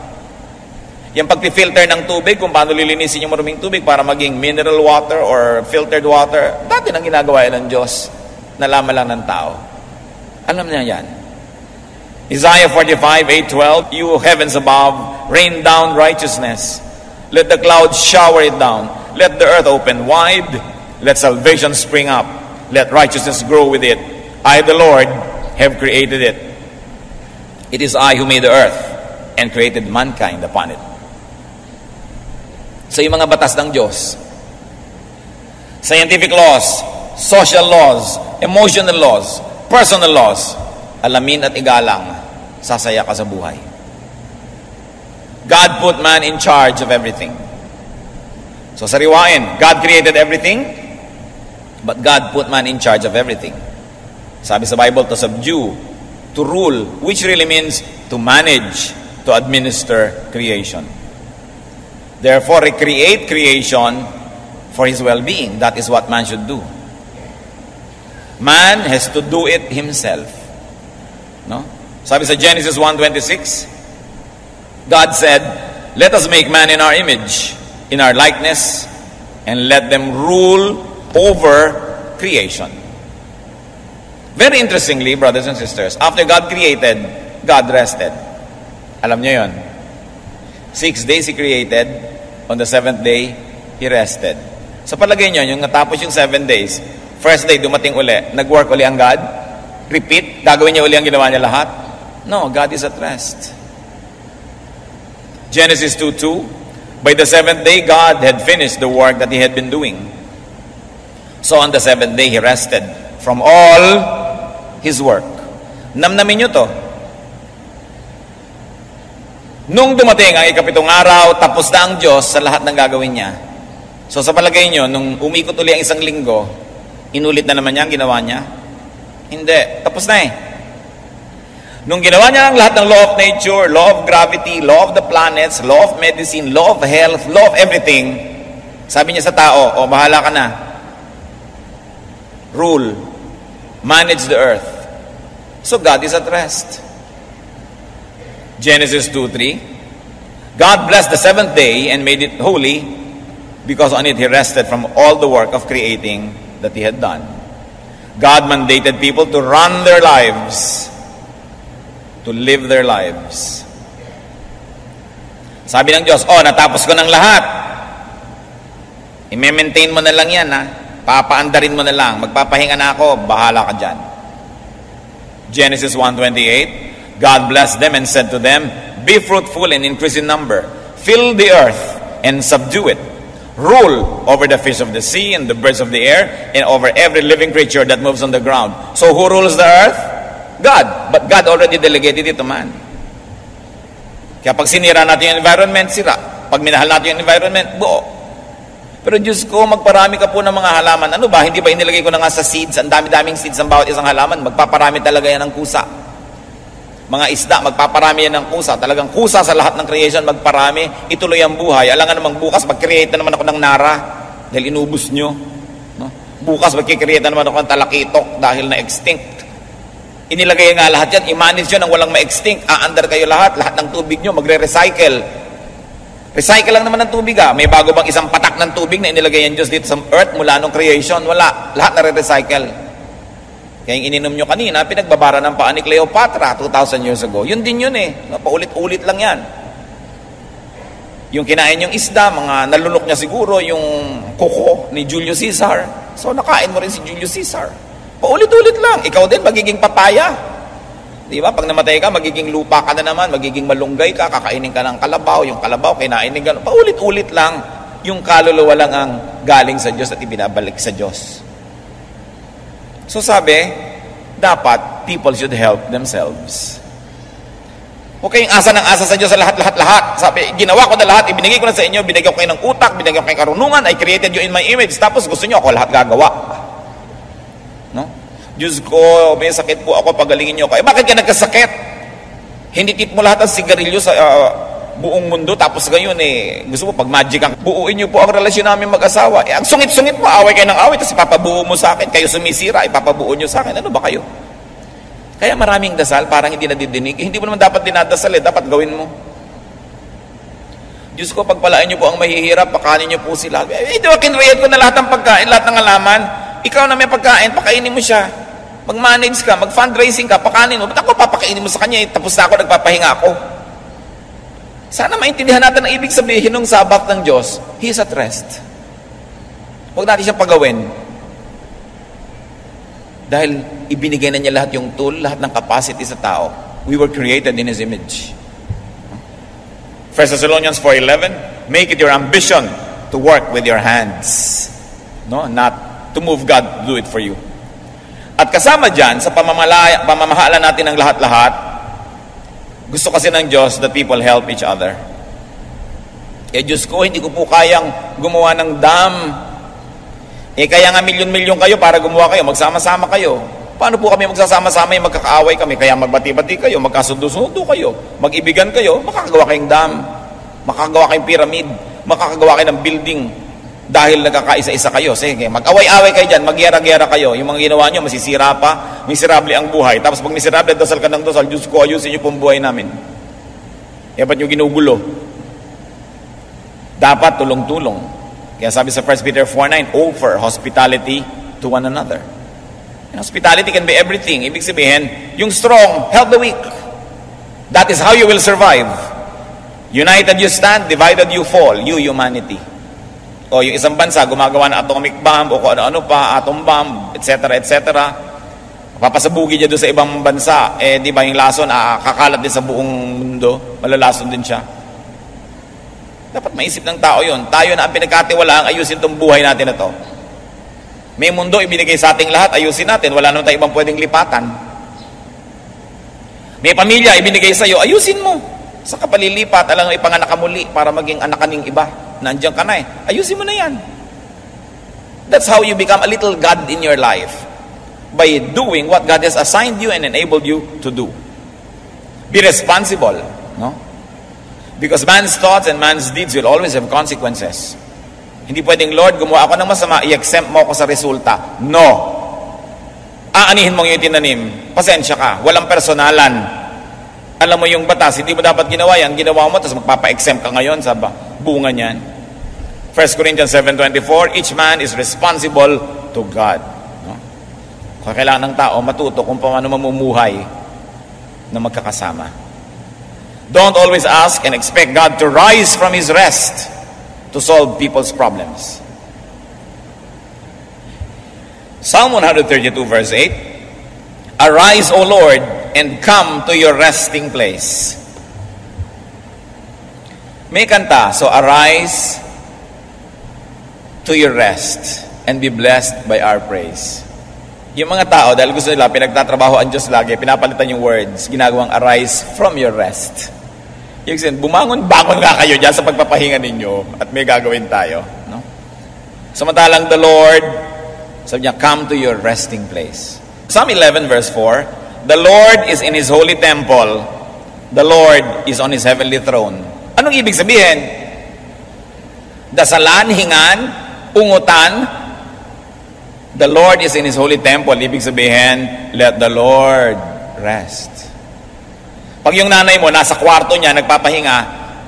Yung pag-filter ng tubig, kung paano lilinisin yung maruming tubig para maging mineral water or filtered water, dati nang ginagawa yan ng Diyos, nalaman lang ng tao. Alam niya yan. Isaiah 45:8-12, you heavens above, rain down righteousness. Let the clouds shower it down. Let the earth open wide. Let salvation spring up. Let righteousness grow with it. I, the Lord, have created it. It is I who made the earth and created mankind upon it. So yung mga batas ng Diyos, scientific laws, social laws, emotional laws, personal laws, alamin at igalang, sasaya ka sa buhay. God put man in charge of everything. So sariwain, God created everything, but God put man in charge of everything. Sabi sa Bible, to subdue, to rule, which really means to manage, to administer creation. Therefore, recreate creation for his well-being. That is what man should do. Man has to do it himself. No? Sabi sa Genesis 1:26, God said, let us make man in our image, in our likeness, and let them rule over creation. Very interestingly, brothers and sisters, after God created, God rested. Alam niyo yon? 6 days He created. On the 7th day, He rested. Sa palagay niyo, yung natapos yung 7 days, first day, dumating uli, nag-work uli ang God? Repeat? Gagawin niya uli ang ginawa niya lahat? No, God is at rest. Genesis 2:2, by the 7th day, God had finished the work that He had been doing. So on the 7th day, He rested from all His work. Namnamin niyo to. Nung dumating ang ikapitong araw, tapos na ang Diyos sa lahat ng gagawin niya. So sa palagay niyo, nung umikot uli ang isang linggo, inulit na naman niya ang ginawa niya? Hindi. Tapos na eh. Nung ginawa niya ang lahat ng law of nature, law of gravity, law of the planets, law of medicine, law of health, law of everything, sabi niya sa tao, bahala ka na. Rule. Manage the earth. So God is at rest. Genesis 2:3, God blessed the 7th day and made it holy, because on it He rested from all the work of creating that He had done. God mandated people to run their lives, to live their lives. Sabi ng Diyos, natapos ko ng lahat. I-maintain mo na lang yan, ha? Papaandarin mo na lang. Magpapahinga na ako, bahala ka dyan. Genesis 1:28, God blessed them and said to them, be fruitful and increase in number. Fill the earth and subdue it. Rule over the fish of the sea and the birds of the air and over every living creature that moves on the ground. So who rules the earth? God. But God already delegated it to man. Kaya pag sinira natin yung environment, sira. Pag minahal natin yung environment, buo. Pero Diyos ko, magparami ka po ng mga halaman. Ano ba? Hindi ba inilagay ko na nga sa seeds? Ang dami-daming seeds ng bawat isang halaman. Magpaparami talaga yan ng kusa. Mga isda, magpaparami yan ng kusa. Talagang kusa sa lahat ng creation, magparami. Ituloy ang buhay. Alangan namang bukas, mag-create na naman ako ng nara dahil inubos nyo. No? Bukas, mag-create na naman ako ng talakitok dahil na-extinct. Inilagay nga lahat yan. I-manage yun ang walang ma-extinct. Aandar kayo lahat. Lahat ng tubig nyo, magre-recycle. Recycle lang naman ng tubig, ha? May bago bang isang patak ng tubig na inilagay yan Diyos dito sa earth mula nung creation? Wala. Lahat na-recycle. Kaya yung ininom nyo kanina, pinagbabara ng paa ni Cleopatra 2,000 years ago. Yun din yun eh. Paulit-ulit lang yan. Yung kinain yung isda, mga nalunok niya siguro, yung kuko ni Julius Caesar. So nakain mo rin si Julius Caesar. Paulit-ulit lang. Ikaw din, magiging papaya. Di ba? Pag namatay ka, magiging lupa ka na naman, magiging malunggay ka, kakainin ka ng kalabaw, yung kalabaw, kinainin ka. Paulit-ulit lang. Yung kaluluwa lang ang galing sa Diyos at ibinabalik sa Diyos. So sabi, dapat people should help themselves. Huwag kayong asa ng asa sa Diyos sa lahat-lahat. Sabi, ginawa ko na lahat, ibinigay ko na sa inyo, binigay ko kayo ng utak, binigay ko kayo ng karunungan, I created you in my image, tapos gusto nyo ako lahat gagawa. No? Diyos ko, may sakit po ako, pagalingin nyo ako. Bakit ka nagkasakit? Hindi tip mo lahat ang sigarilyo sa buong mundo, tapos ngayon gusto mo pag magic ang buuin niyo po ang relasyon namin mag-asawa. Ang sungit-sungit mo, away kayo ng away, tapos ipapabuo mo sa akin, kayo sumisira, ipapabuo niyo sa akin. Ano ba kayo? Kaya maraming dasal, parang hindi nadidinig. Hindi mo naman dapat dinadasal dapat gawin mo. Diyos ko, pagpalain niyo po ang mahihirap, pakanin niyo po sila. Di ba, kinrehit ko na lahat ng pagkain, lahat ng halaman. Ikaw na may pagkain, pakainin mo siya. Mag-manage ka, mag-fundraising ka, pakanin mo. Ba't ako papakainin mo sa kanya? Tapos na ako, nagpapahinga ako. Sana maintindihan natin ang ibig sabihin ng Sabbath ng Diyos. He is at rest. Huwag natin siyang pagawin. Dahil ibinigay na niya lahat yung tool, lahat ng capacity sa tao. We were created in His image. 1 Thessalonians 4:11, make it your ambition to work with your hands. No, not to move God to do it for you. At kasama dyan, sa pamamahala natin ng lahat-lahat, gusto kasi ng Diyos that people help each other. Diyos ko, hindi ko po kayang gumawa ng dam. Kaya nga milyon-milyon kayo para gumawa kayo, magsama-sama kayo. Paano po kami magsasama-sama yung magkakaaway kami? Kaya magbati-bati kayo, magkasundo-sundo kayo, mag-ibigan kayo, makakagawa kayong dam, makakagawa kayong pyramid, makakagawa kayo ng building dahil nagkakaisa-isa kayo. Sige, mag-away-away kayo dyan, magyera-gera kayo. Yung mga ginawa nyo, masisira pa, miserable ang buhay. Tapos pag miserable, dasal ka ng dasal, Diyos ko, ayusin nyo pong buhay namin. Ba't nyo ginugulo? Dapat tulong-tulong. Kaya sabi sa 1 Peter 4:9, offer hospitality to one another. Hospitality can be everything. Ibig sabihin, yung strong, help the weak. That is how you will survive. United you stand, divided you fall. You, humanity. O yung isang bansa, gumagawa ng atomic bomb, o kung ano-ano pa, atom bomb, etc., etc. Papasabugi niya doon sa ibang bansa. Di ba yung lason, kakalat din sa buong mundo, malalason din siya. Dapat maisip ng tao yun. Tayo na ang pinagkatiwalaan, ayusin itong buhay natin na to. May mundo ibinigay sa ating lahat, ayusin natin. Wala naman tayong ibang pwedeng lipatan. May pamilya ibinigay sa iyo, ayusin mo. Sa kapalilipat, alang ipanganak ka muli para maging anak kaning iba. Nandiyan ka na ayusin mo na yan. That's how you become a little God in your life. By doing what God has assigned you and enabled you to do. Be responsible. No? Because man's thoughts and man's deeds will always have consequences. Hindi pwedeng, Lord, gumawa ako ng masama, i-exempt mo ako sa resulta. No. Aanihin mo yung tinanim. Pasensya ka. Walang personalan. Alam mo yung batas, hindi mo dapat ginawa yan. Ginawa mo, tapos magpapa-exempt ka ngayon sa bunga niyan. 1 Corinthians 7:24, each man is responsible to God. No? Kailangan ng tao matuto kung paano mamumuhay na magkakasama. Don't always ask and expect God to rise from His rest to solve people's problems. Psalm 132 verse 8, arise, O Lord, and come to your resting place. May kanta, so arise to your rest and be blessed by our praise. Yung mga tao, dahil gusto nila, pinagtatrabaho ang Diyos lagi, pinapalitan yung words, ginagawang arise from your rest. Yung sabihin, bumangon-bangon nga kayo dyan sa pagpapahinga ninyo at may gagawin tayo. No? Samantalang the Lord, sabi niya, come to your resting place. Psalm 11 verse 4, the Lord is in His holy temple, the Lord is on His heavenly throne. Anong ibig sabihin? Dasalan, hingan, ungutan, the Lord is in His holy temple. Ibig sabihin, let the Lord rest. Pag yung nanay mo nasa kwarto niya, nagpapahinga,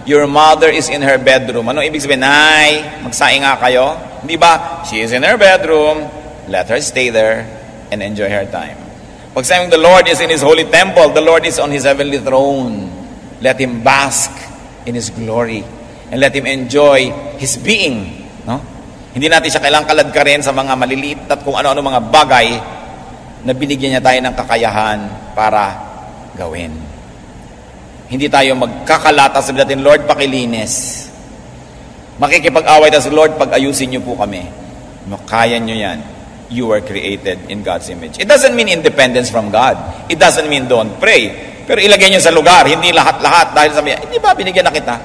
your mother is in her bedroom. Anong ibig sabihin? Nay, magsaing nga kayo. Di ba? She is in her bedroom. Let her stay there and enjoy her time. Pag saying the Lord is in His holy temple, the Lord is on His heavenly throne. Let Him bask in His glory and let Him enjoy His being. No? Hindi natin siya kailangang kaladkarin sa mga maliliit at kung ano-ano mga bagay na binigyan niya tayo ng kakayahan para gawin. Hindi tayo magkakalata, sabi natin, Lord, pakilinis. Makikipag-away tayo sa Lord, pag-ayusin niyo po kami. Kaya niyo yan. You were created in God's image. It doesn't mean independence from God. It doesn't mean don't pray. Pero ilagay niyo sa lugar, hindi lahat-lahat. Dahil sabi, hindi ba, binigyan na kita.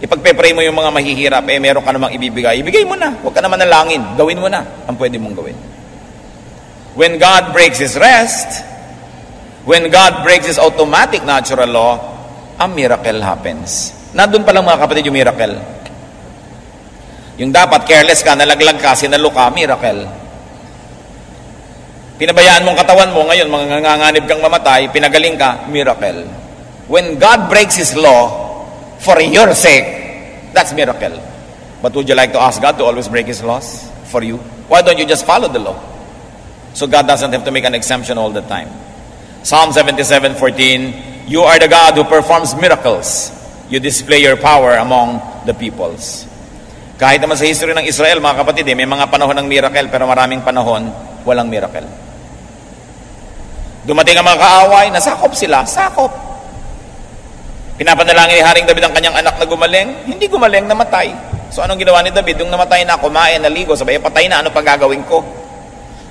Ipagpe-pray mo yung mga mahihirap, meron ka namang ibibigay. Ibigay mo na. Huwag ka naman nalangin. Gawin mo na ang pwede mong gawin. When God breaks His rest, when God breaks His automatic natural law, a miracle happens. Nandun pa lang mga kapatid yung miracle. Yung dapat careless ka, nalaglag ka, sinalo ka, miracle. Pinabayaan mong katawan mo, ngayon manganganib kang mamatay, pinagaling ka, miracle. When God breaks His law for your sake, That's miracle. But would you like to ask God to always break His laws for you? Why don't you just follow the law? So God doesn't have to make an exemption all the time. Psalm 77:14, you are the God who performs miracles. You display your power among the peoples. Kahit naman sa history ng Israel, mga kapatid, may mga panahon ng miracle, pero maraming panahon, walang miracle. Dumating ang mga kaaway, nasakop sila, sakop. Pinapanalangin ni Haring David ang kanyang anak na gumaling, hindi gumaling, namatay. So anong ginawa ni David? Nung namatay na, kumain, naligo, sabay, patay na, ano pa gagawin ko?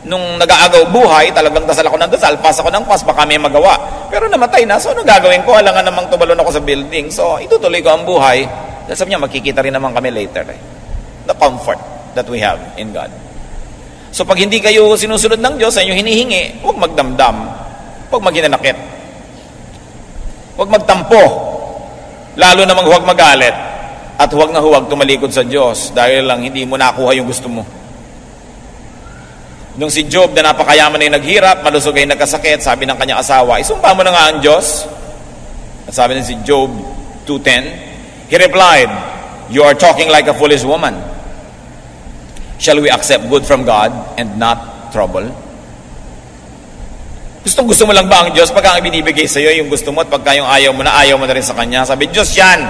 Nung nag-aagaw buhay, talagang dasal ako ng dasal, pas ako ng pas, baka may magawa. Pero namatay na, so anong gagawin ko? Alangan namang tumalon ako sa building. So itutuloy ko ang buhay. Dahil sabi niya, magkikita rin naman kami later. The comfort that we have in God. So pag hindi kayo sinusunod ng Diyos, sa inyo hinihingi, huwag magdamdam, huwag maghinanakit, huwag magtampo, lalo namang huwag magalit, at huwag na huwag tumalikod sa Diyos dahil lang hindi mo nakuha yung gusto mo. Nung si Job na napakayaman ay naghirap, malusog ay nagkasakit, sabi ng kanyang asawa, isumpa mo na nga ang Diyos. At sabi ng si Job 2:10, he replied, you are talking like a foolish woman. Shall we accept good from God and not trouble? Gusto mo lang ba ang Diyos pagka ang binibigay sa iyo yung gusto mo at pagka yung ayaw mo na rin sa Kanya? Sabi, Diyos yan!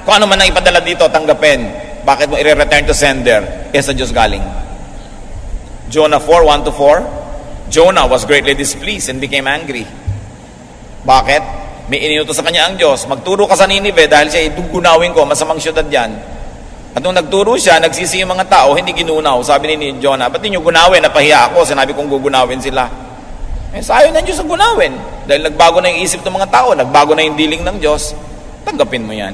Kung ano man ang ipadala dito, tanggapin. Bakit mo i-return to sender? Sa Diyos galing. Jonah 4:1-4, Jonah was greatly displeased and became angry. Bakit? May iniutos sa kanya ang Diyos, magturo ka sa Ninive dahil siya gunawin ko, masamang syudad yan. At nung nagturo siya, nagsisi yung mga tao, hindi ginunaw. Sabi ni Jonah, ba't ninyo gunawin? Napahiya ako, sinabi kong gugunawin sila. Sayo ng Diyos ang gunawin. Dahil nagbago na yung isip ng mga tao, nagbago na yung dealing ng Diyos, tanggapin mo yan.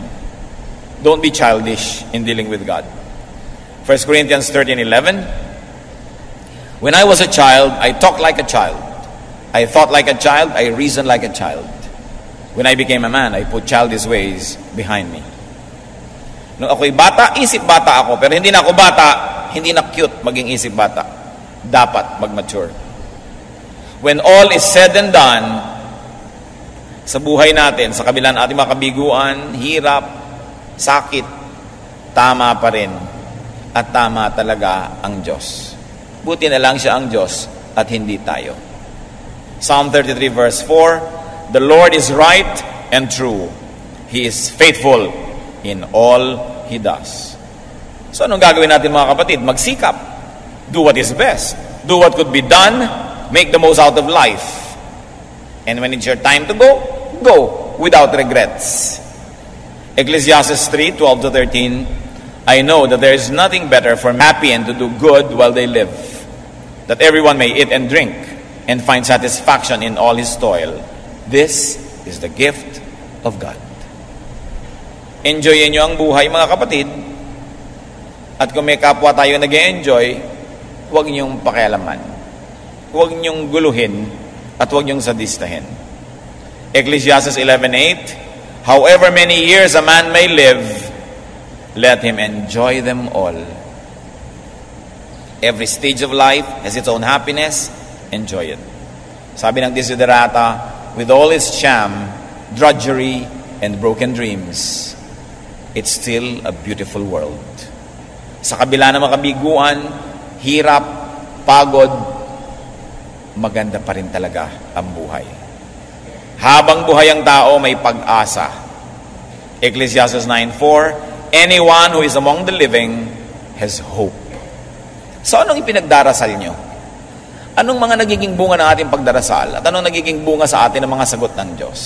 Don't be childish in dealing with God. 1 Corinthians 13:11, when I was a child, I talked like a child. I thought like a child, I reasoned like a child. When I became a man, I put childish ways behind me. Nung ako'y bata, isip bata ako. Pero hindi na ako bata, hindi na cute maging isip bata. Dapat mag-mature. When all is said and done, sa buhay natin, sa kabila ng ating mga kabiguan, hirap, sakit, tama pa rin. At tama talaga ang Diyos. Buti na lang siya ang Diyos at hindi tayo. Psalm 33:4, the Lord is right and true. He is faithful in all He does. So anong gagawin natin mga kapatid? Magsikap. Do what is best. Do what could be done. Make the most out of life. And when it's your time to go, go without regrets. Ecclesiastes 3:12-13, I know that there is nothing better for happy and to do good while they live, that everyone may eat and drink and find satisfaction in all his toil. This is the gift of God. Enjoyin nyo ang buhay mga kapatid, at kung may kapwa tayo nag-enjoy, huwag nyong pakialaman, huwag nyong guluhin, at huwag nyong sadistahin. Ecclesiastes 11:8, however many years a man may live, let him enjoy them all. Every stage of life has its own happiness, enjoy it. Sabi ng Desiderata, with all its sham, drudgery, and broken dreams, it's still a beautiful world. Sa kabila ng mga kabiguan, hirap, pagod, maganda pa rin talaga ang buhay. Habang buhay ang tao, may pag-asa. Ecclesiastes 9:4, anyone who is among the living has hope. So anong ipinagdarasal nyo? Anong mga nagiging bunga ng ating pagdarasal? At anong nagiging bunga sa atin ng mga sagot ng Diyos?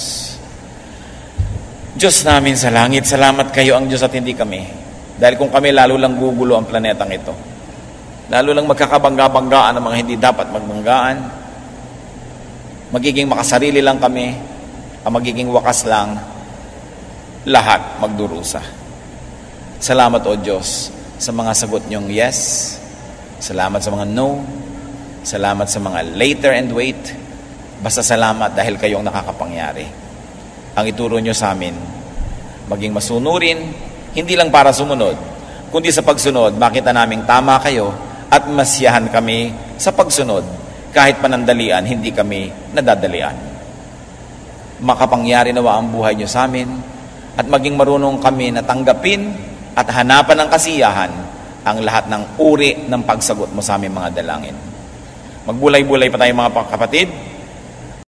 Diyos namin sa langit, salamat kayo ang Diyos at hindi kami. Dahil kung kami, lalo lang gugulo ang planetang ito. Lalo lang magkakabangga-banggaan ang mga hindi dapat magbanggaan. Magiging makasarili lang kami. Ang magiging wakas lang, lahat magdurusa. Salamat o Diyos sa mga sagot niyong yes. Salamat sa mga no. Salamat sa mga later and wait. Basta salamat dahil kayong nakakapangyari. Ang ituro nyo sa amin, maging masunurin, hindi lang para sumunod, kundi sa pagsunod, makita naming tama kayo at masiyahan kami sa pagsunod. Kahit panandalian, hindi kami nadadalian. Makapangyari nawa ang buhay nyo sa amin at maging marunong kami na tanggapin at hanapan ng kasiyahan ang lahat ng uri ng pagsagot mo sa aming mga dalangin. Magbulay-bulay pa tayo mga kapatid.